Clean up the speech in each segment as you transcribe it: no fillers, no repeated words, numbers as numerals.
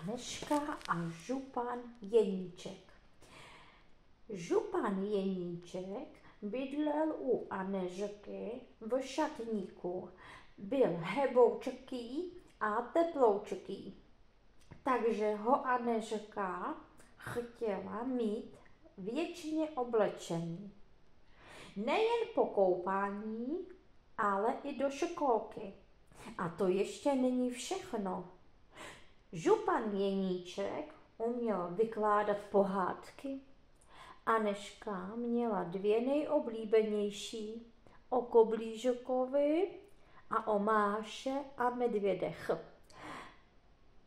Anežka a župan Jeníček. Župan Jeníček bydlel u Anežky v šatníku. Byl heboučký a teploučký, takže ho Anežka chtěla mít věčně oblečený. Nejen po koupání, ale i do školky. A to ještě není všechno. Župan Jeníček uměl vykládat pohádky. Anežka měla dvě nejoblíbenější, o Koblížkovi a o Máše a medvědech.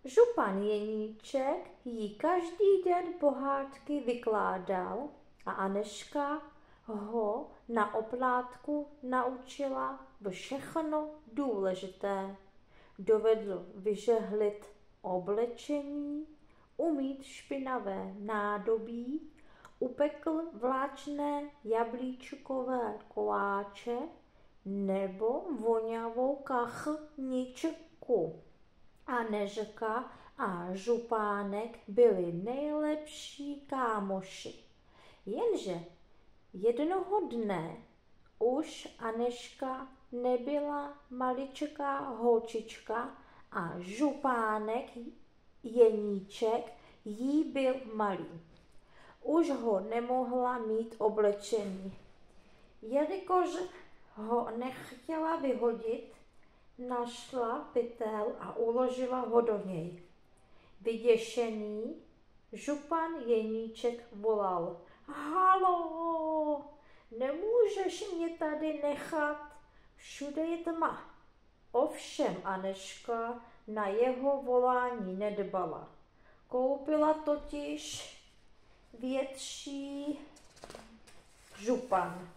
Župan Jeníček jí každý den pohádky vykládal a Anežka ho na oplátku naučila všechno důležité. Dovedl vyžehlit oblečení, umýt špinavé nádobí, upekl vláčné jablíčkové koláče nebo vonavou kachničku. Anežka a Župánek byli nejlepší kámoši. Jenže jednoho dne už Anežka nebyla maličká holčička a Župánek Jeníček jí byl malý. Už ho nemohla mít oblečený. Jelikož ho nechtěla vyhodit, našla pytel a uložila ho do něj. Vyděšený Župan Jeníček volal: Halo, nemůžeš mě tady nechat, všude je tma. Ovšem Anežka na jeho volání nedbala. Koupila totiž větší župan.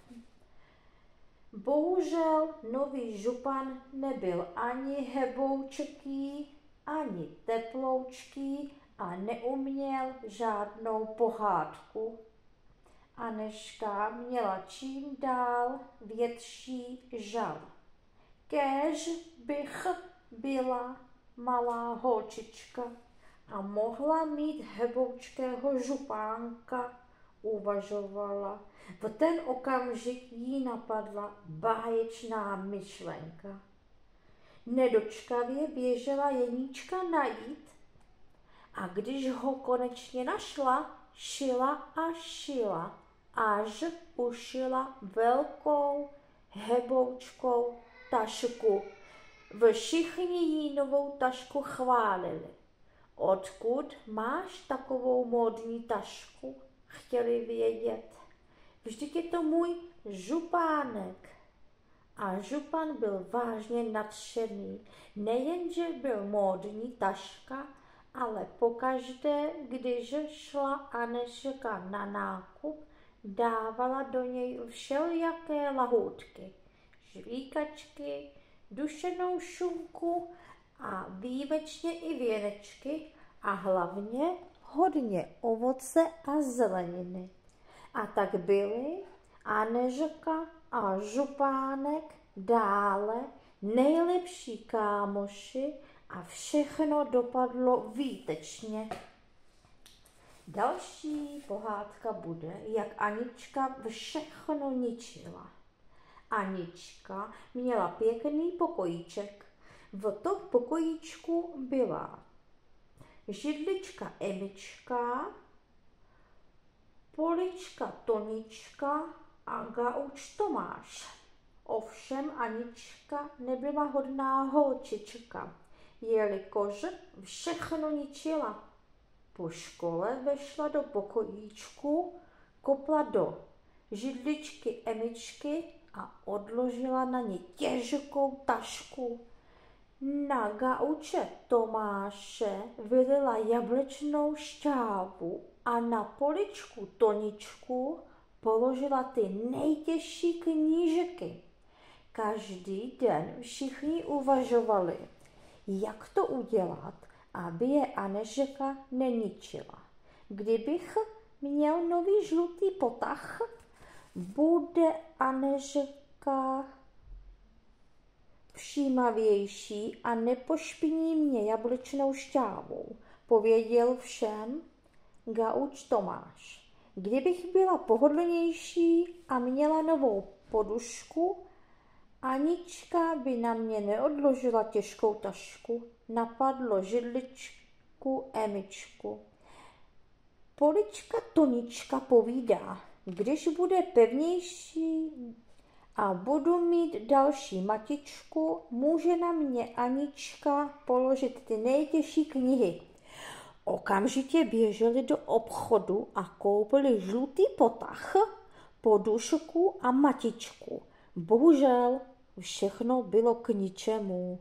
Bohužel nový župan nebyl ani heboučký, ani teploučký a neuměl žádnou pohádku. Anežka měla čím dál větší žal. Kéž bych byla malá holčička a mohla mít heboučkého župánka, uvažovala. V ten okamžik jí napadla báječná myšlenka. Nedočkavě běžela Jeníčka najít a když ho konečně našla, šila a šila, až ušila velkou heboučkou tašku. Všichni jí novou tašku chválili. Odkud máš takovou módní tašku? Chtěli vědět. Vždyť je to můj župánek. A župan byl vážně nadšený. Nejenže byl módní taška, ale pokaždé, když šla Anežka na nákup, dávala do něj všelijaké lahůdky, žvíkačky, dušenou šunku a výjimečně i věnečky a hlavně hodně ovoce a zeleniny. A tak byli Anežka a Župánek dále nejlepší kámoši a všechno dopadlo výtečně. Další pohádka bude, jak Anička všechno ničila. Anička měla pěkný pokojíček. V tom pokojíčku byla židlička Emička, polička Tonička a gauč Tomáš. Ovšem Anička nebyla hodná holčička, jelikož všechno ničila. Po škole vešla do pokojíčku, kopla do židličky Emičky a odložila na ní těžkou tašku. Na gauče Tomáše vylila jablečnou šťávu a na poličku Toničku položila ty nejtěžší knížky. Každý den všichni uvažovali, jak to udělat, aby je Anežka neničila. Kdybych měl nový žlutý potah, bude Anežka všímavější a nepošpiní mě jablečnou šťávou. pověděl všem gauč Tomáš. Kdybych byla pohodlnější a měla novou podušku, Anička by na mě neodložila těžkou tašku, napadlo židličku Emičku. Polička Tonička povídá, když bude pevnější a budu mít další matičku, může na mě Anička položit ty nejtěžší knihy. Okamžitě běželi do obchodu a koupili žlutý potah, podušku a matičku. Bohužel všechno bylo k ničemu.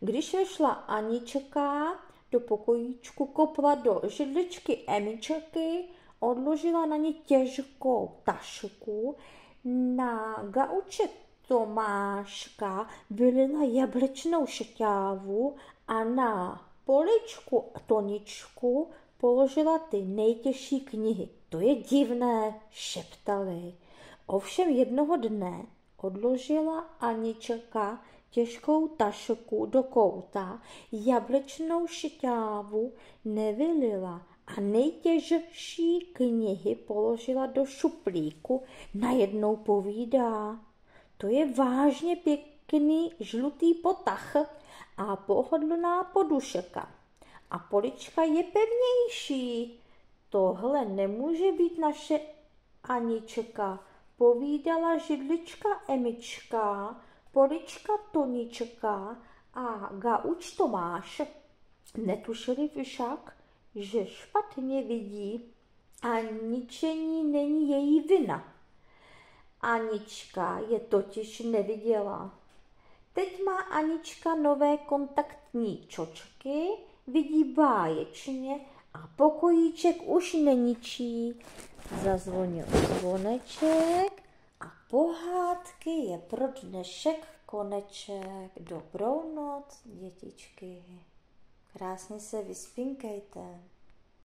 Když vešla Anička do pokojíčku, kopla do židličky Emičky, odložila na ní těžkou tašku, na gauče Tomáška vylila jablečnou šťávu a na poličku Toničku položila ty nejtěžší knihy. To je divné, šeptali. Ovšem jednoho dne odložila Anička těžkou tašku do kouta, jablečnou šťávu nevylila a nejtěžší knihy položila do šuplíku. Najednou povídá, to je vážně pěkný žlutý potah a pohodlná poduška. A polička je pevnější. Tohle nemůže být naše Anička, povídala židlička Emička, polička Tonička a gauč Tomáš. Netušili však, že špatně vidí a ničení není její vina. Anička je totiž neviděla. Teď má Anička nové kontaktní čočky, vidí báječně a pokojíček už neničí. Zazvonil zvoneček a pohádky je pro dnešek koneček. Dobrou noc, dětičky. Krásně se vyspinkejte.